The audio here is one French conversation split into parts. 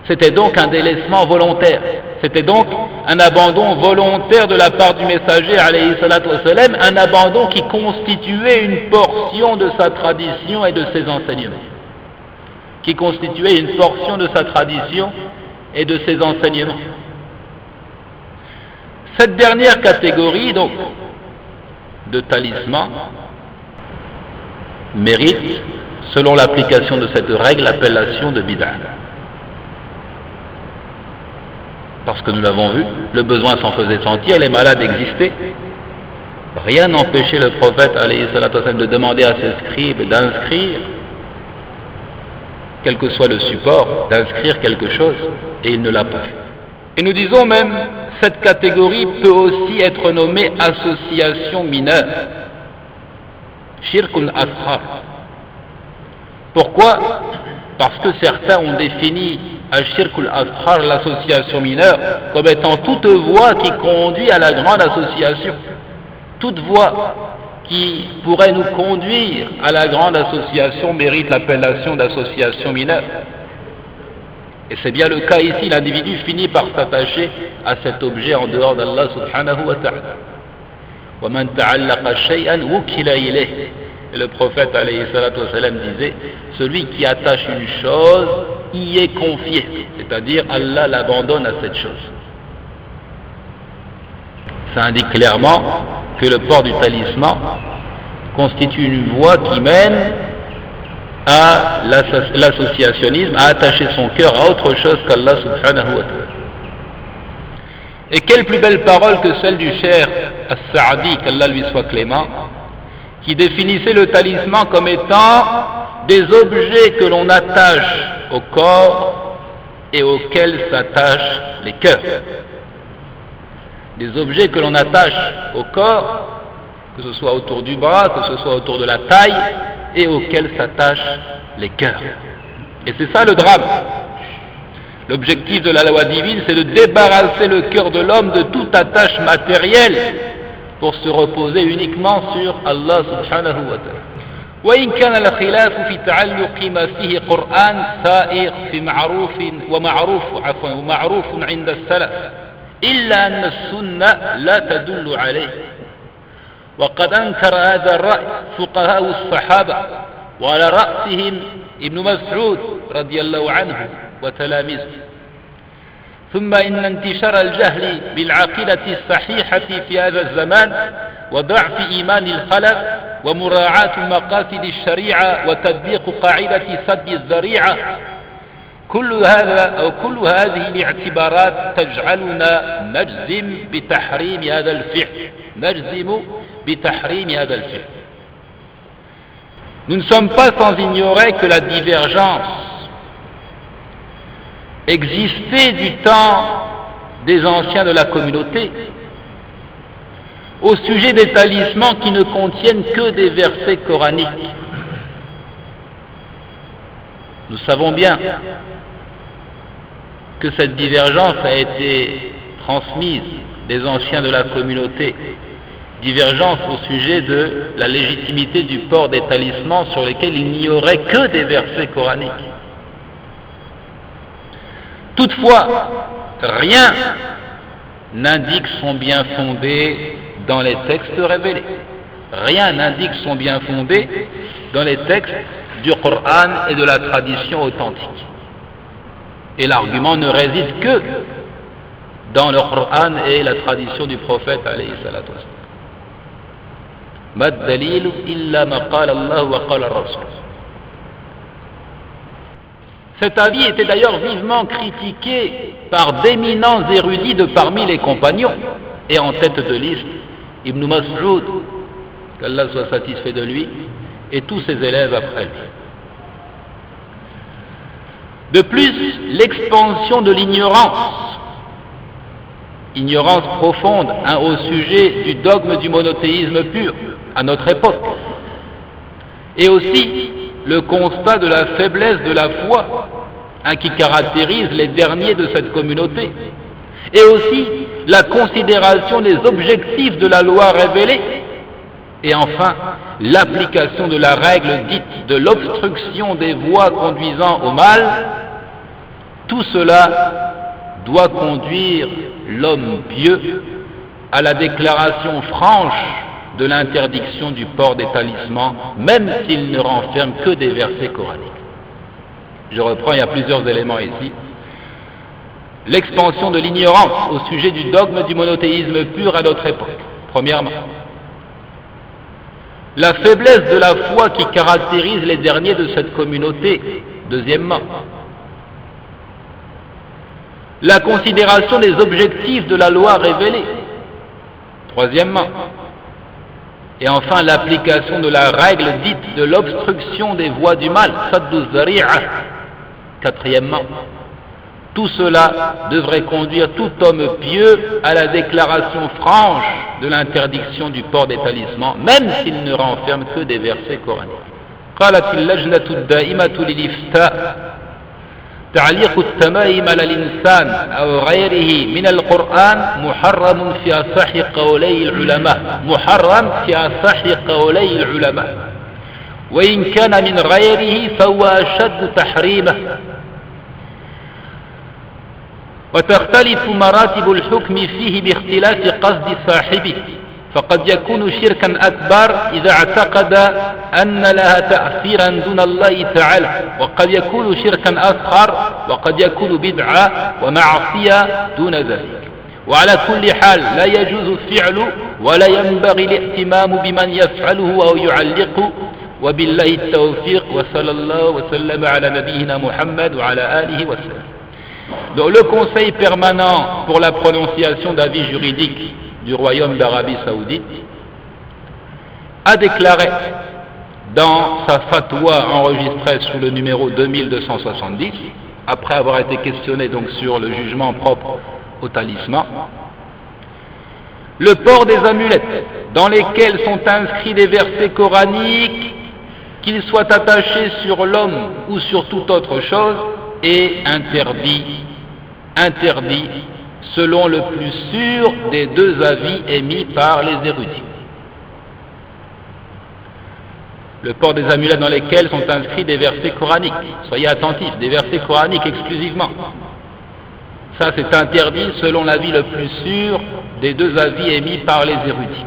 C'était donc un délaissement volontaire. C'était donc un abandon volontaire de la part du messager, alayhi salatu wassalam, un abandon qui constituait une portion de sa tradition et de ses enseignements. Qui constituait une portion de sa tradition et de ses enseignements. Cette dernière catégorie, donc, de talisman, mérite, selon l'application de cette règle, l'appellation de bid'a. Parce que nous l'avons vu, le besoin s'en faisait sentir, les malades existaient. Rien n'empêchait le prophète alayhi salatu wassalam de demander à ses scribes d'inscrire, quel que soit le support, d'inscrire quelque chose, et il ne l'a pas fait. Et nous disons même, cette catégorie peut aussi être nommée association mineure, shirkun asghar. Pourquoi? Parce que certains ont défini al-shirkul asghar, l'association mineure, comme étant toute voie qui conduit à la grande association. Toute voie qui pourrait nous conduire à la grande association mérite l'appellation d'association mineure. Et c'est bien le cas ici, l'individu finit par s'attacher à cet objet en dehors d'Allah subhanahu wa ta'ala. وَمَنْ تَعَلَّقَ شَيْئًا وُكِّلَ إِلَيْهِ. Et le prophète alayhi salatu wassalam disait, celui qui attache une chose y est confié, c'est-à-dire Allah l'abandonne à cette chose. Ça indique clairement que le port du talisman constitue une voie qui mène à l'associationnisme, à attacher son cœur à autre chose qu'Allah subhanahu wa ta'ala. Et quelle plus belle parole que celle du cheikh As-Sa'di, qu'Allah lui soit clément, qui définissait le talisman comme étant des objets que l'on attache au corps et auxquels s'attachent les cœurs. Des objets que l'on attache au corps, que ce soit autour du bras, que ce soit autour de la taille, et auxquels s'attachent les cœurs. Et c'est ça le drame. L'objectif de la loi divine, c'est de débarrasser le cœur de l'homme de toute attache matérielle pour se reposer uniquement sur Allah subhanahu wa ta'ala. وإن كان الخلاف في تعلق ما فيه قرآن سائغ في ومعروف عند السلف إلا أن السنة لا تدل عليه وقد أنكر هذا الرأي فقهاء الصحابة وعلى رأسهم ابن مسعود رضي الله عنه وتلاميذه. ثم إن انتشار الجهل بالعقيدة الصحيحة في هذا الزمان وضعف إيمان الخلق ومراعاة مقاصد الشريعة وتطبيق قاعدة سد الذريعة كل هذه الاعتبارات تجعلنا نجزم بتحريم هذا الفعل. Nous ne sommes pas sans ignorer que la divergence existait du temps des anciens de la communauté au sujet des talismans qui ne contiennent que des versets coraniques. Nous savons bien que cette divergence a été transmise des anciens de la communauté, divergence au sujet de la légitimité du port des talismans sur lesquels il n'y aurait que des versets coraniques. Toutefois, rien n'indique son bien fondé dans les textes révélés. Rien n'indique son bien fondé dans les textes du Coran et de la tradition authentique. Et l'argument ne réside que dans le Coran et la tradition du prophète alayhi salatu wassalam. Ma dalilu illa ma qala Allah wa qala Rasul. Cet avis était d'ailleurs vivement critiqué par d'éminents érudits de parmi les compagnons, et en tête de liste Ibn Mas'ud, qu'Allah soit satisfait de lui, et tous ses élèves après lui. De plus, l'expansion de l'ignorance profonde au sujet du dogme du monothéisme pur à notre époque, et aussi le constat de la faiblesse de la foi qui caractérise les derniers de cette communauté, et aussi la considération des objectifs de la loi révélée, et enfin l'application de la règle dite de l'obstruction des voies conduisant au mal, Tout cela doit conduire l'homme pieux à la déclaration franche de l'interdiction du port des talismans, même s'il ne renferme que des versets coraniques. Je reprends, il y a plusieurs éléments ici. L'expansion de l'ignorance au sujet du dogme du monothéisme pur à notre époque, premièrement. La faiblesse de la foi qui caractérise les derniers de cette communauté, deuxièmement. La considération des objectifs de la loi révélée, troisièmement. Et enfin, l'application de la règle dite de l'obstruction des voies du mal, saddu zari'a, quatrièmement. Tout cela devrait conduire tout homme pieux à la déclaration franche de l'interdiction du port des talismans, même s'il ne renferme que des versets coraniques. قالت اللجنة الدائمة للإفتاء تعليق التمائم على الإنسان أو غيره من القرآن محرم في أصح قولي العلماء، محرم في أصح قولي العلماء، وإن كان من غيره فهو أشد تحريمه. وتختلف مراتب الحكم فيه باختلاف قصد صاحبه، فقد يكون شركا أكبر إذا اعتقد أن لها تأثيرا دون الله تعالى، وقد يكون شركا أصغر، وقد يكون بدعة ومعصية دون ذلك. وعلى كل حال لا يجوز الفعل ولا ينبغي الاهتمام بمن يفعله أو يعلقه. وبالله التوفيق وصلى الله وسلم على نبينا محمد وعلى آله وسلم. Donc le Conseil permanent pour la prononciation d'avis juridiques du Royaume d'Arabie Saoudite a déclaré dans sa fatwa enregistrée sous le numéro 2270, après avoir été questionné donc sur le jugement propre au talisman, le port des amulettes dans lesquelles sont inscrits des versets coraniques, qu'ils soient attachés sur l'homme ou sur toute autre chose, est interdit selon le plus sûr des deux avis émis par les érudits. Le port des amulettes dans lesquels sont inscrits des versets coraniques, soyez attentifs, des versets coraniques exclusivement. Ça c'est interdit selon l'avis le plus sûr des deux avis émis par les érudits.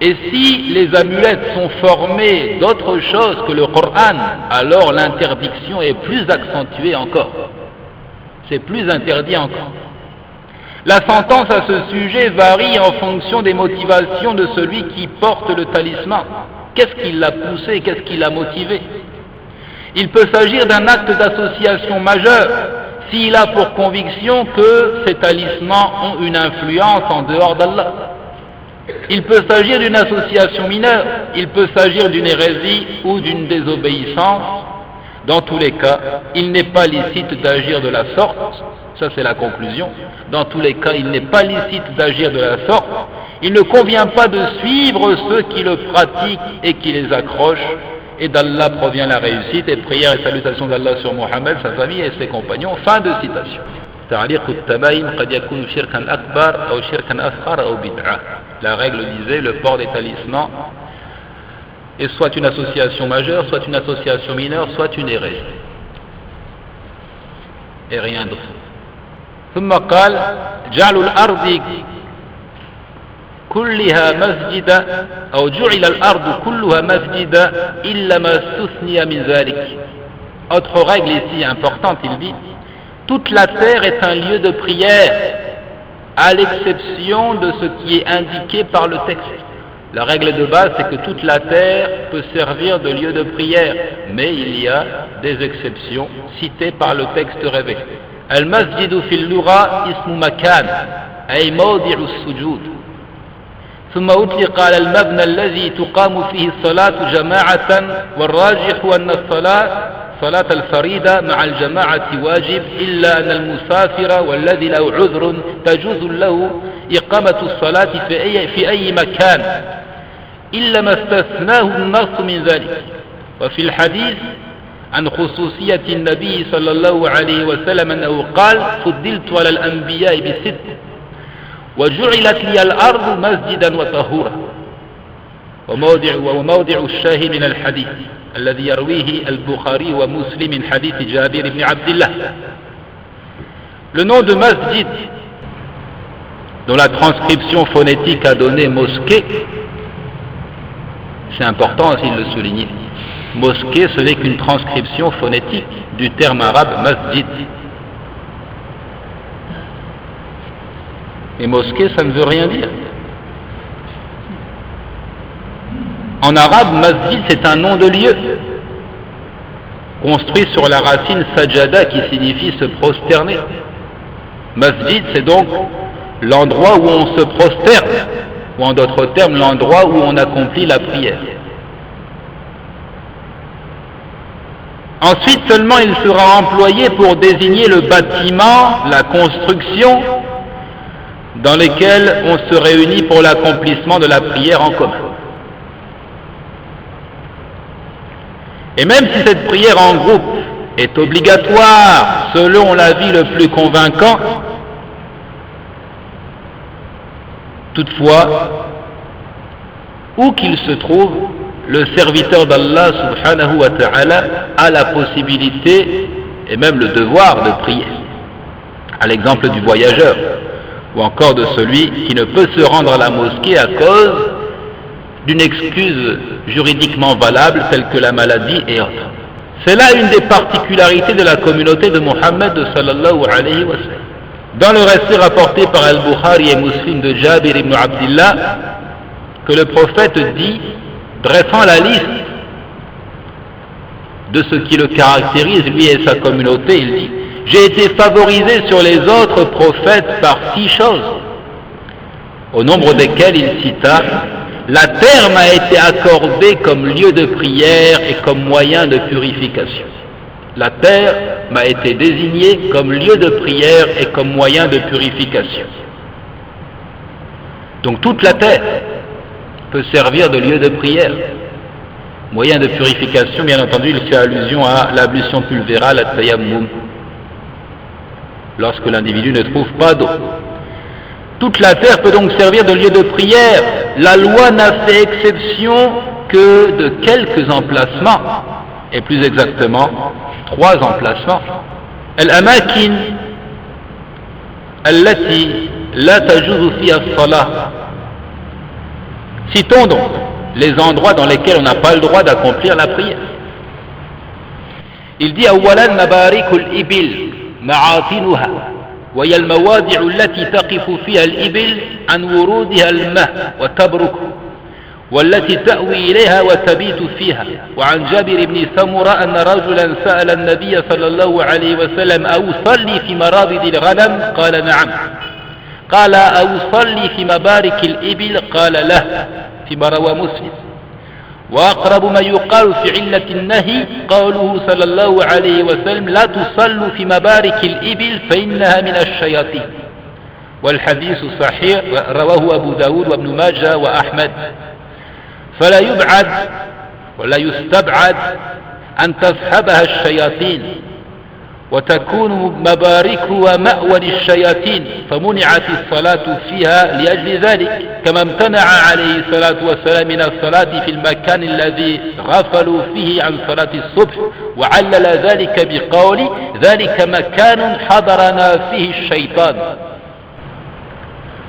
Et si les amulettes sont formées d'autre chose que le Coran, alors l'interdiction est plus accentuée encore. C'est plus interdit encore. La sentence à ce sujet varie en fonction des motivations de celui qui porte le talisman. Qu'est-ce qui l'a poussé, qu'est-ce qui l'a motivé? Il peut s'agir d'un acte d'association majeur s'il a pour conviction que ces talismans ont une influence en dehors d'Allah. Il peut s'agir d'une association mineure, il peut s'agir d'une hérésie ou d'une désobéissance. Dans tous les cas, il n'est pas licite d'agir de la sorte, ça c'est la conclusion. Dans tous les cas, il n'est pas licite d'agir de la sorte. Il ne convient pas de suivre ceux qui le pratiquent et qui les accrochent. Et d'Allah provient la réussite, et prière et salutations d'Allah sur Mohammed, sa famille et ses compagnons. Fin de citation. La règle disait le port des talismans est soit une association majeure, soit une association mineure, soit une hérésie. Et rien d'autre. ثم قال جعل الأرض كلها مسجدا أو جعل الأرض كلها مسجدا إلا ما استثني من ذلك. Autre règle ici importante, il dit toute la terre est un lieu de prière à l'exception de ce qui est indiqué par le texte. La règle de base, c'est que toute la terre peut servir de lieu de prière, mais il y a des exceptions citées par le texte révélé. Al-masjidu fil lugha ismu makan, ay mawdi'u as-sujud. ثم أطلق على المبنى الذي تقام فيه الصلاة جماعة، والراجح أن صلاة الفريضة مع الجماعة واجب، إلا أن المسافر والذي له عذر تجوز له إقامة الصلاة في أي مكان إلا ما استثناه النص من ذلك. وفي الحديث عن خصوصية النبي صلى الله عليه وسلم أنه قال فضلت على الأنبياء بست وجعلت لي الأرض مسجدا وطهورا. وموضع الشاهد من الحديث الذي يرويه البخاري ومسلم من حديث جابر بن عبد الله. Le nom de masjid, dont la transcription phonétique a donné mosquée, c'est important aussi de le souligner. Mosquée, ce n'est qu'une transcription phonétique du terme arabe masjid. Et mosquée, ça ne veut rien dire. En arabe, masjid, c'est un nom de lieu, construit sur la racine sajada qui signifie se prosterner. Masjid, c'est donc l'endroit où on se prosterne, ou en d'autres termes, l'endroit où on accomplit la prière. Ensuite seulement, il sera employé pour désigner le bâtiment, la construction, dans lequel on se réunit pour l'accomplissement de la prière en commun. Et même si cette prière en groupe est obligatoire selon l'avis le plus convaincant, toutefois, où qu'il se trouve, le serviteur d'Allah subhanahu wa ta'ala a la possibilité et même le devoir de prier, à l'exemple du voyageur ou encore de celui qui ne peut se rendre à la mosquée à cause d'une excuse juridiquement valable telle que la maladie et autres. C'est là une des particularités de la communauté de Mohammed sallallahu alayhi wa sallam. Dans le récit rapporté par Al-Bukhari et Muslim de Jabir ibn Abdillah, que le prophète dit, dressant la liste de ce qui le caractérise, lui et sa communauté, il dit: j'ai été favorisé sur les autres prophètes par 6 choses, au nombre desquelles il cita: la terre m'a été accordée comme lieu de prière et comme moyen de purification. La terre m'a été désignée comme lieu de prière et comme moyen de purification. Donc toute la terre peut servir de lieu de prière. Moyen de purification, bien entendu, il fait allusion à l'ablution pulvérale, à tayammum, lorsque l'individu ne trouve pas d'eau. Toute la terre peut donc servir de lieu de prière. La loi n'a fait exception que de quelques emplacements, et plus exactement 3 emplacements. Al-amakin allati la tajuzu fiha as-salah. Citons donc les endroits dans lesquels on n'a pas le droit d'accomplir la prière. Il dit: awalan mabarikul ibil ma'atinuha, وهي المواضع التي تقف فيها الإبل عن ورودها الماء وتبرك، والتي تأوي إليها وتبيت فيها. وعن جابر بن سمرة أن رجلا سأل النبي صلى الله عليه وسلم: أصلي في مرابض الغنم؟ قال: نعم. قال: أصلي في مبارك الإبل؟ قال: لا. فيما روى مسلم. وأقرب ما يقال في علة النهي قوله صلى الله عليه وسلم: لا تصلوا في مبارك الإبل فإنها من الشياطين. والحديث صحيح، رواه أبو داود وابن ماجه وأحمد. فلا يبعد ولا يستبعد أن تصحبها الشياطين وتكون مباركها مأوى للشياطين، فمنعت الصلاة فيها لأجل ذلك، كما امتنع عليه الصلاة والسلام من الصلاة في المكان الذي غفلوا فيه عن صلاة الصبح، وعلل ذلك بقول: ذلك مكان حضرنا فيه الشيطان.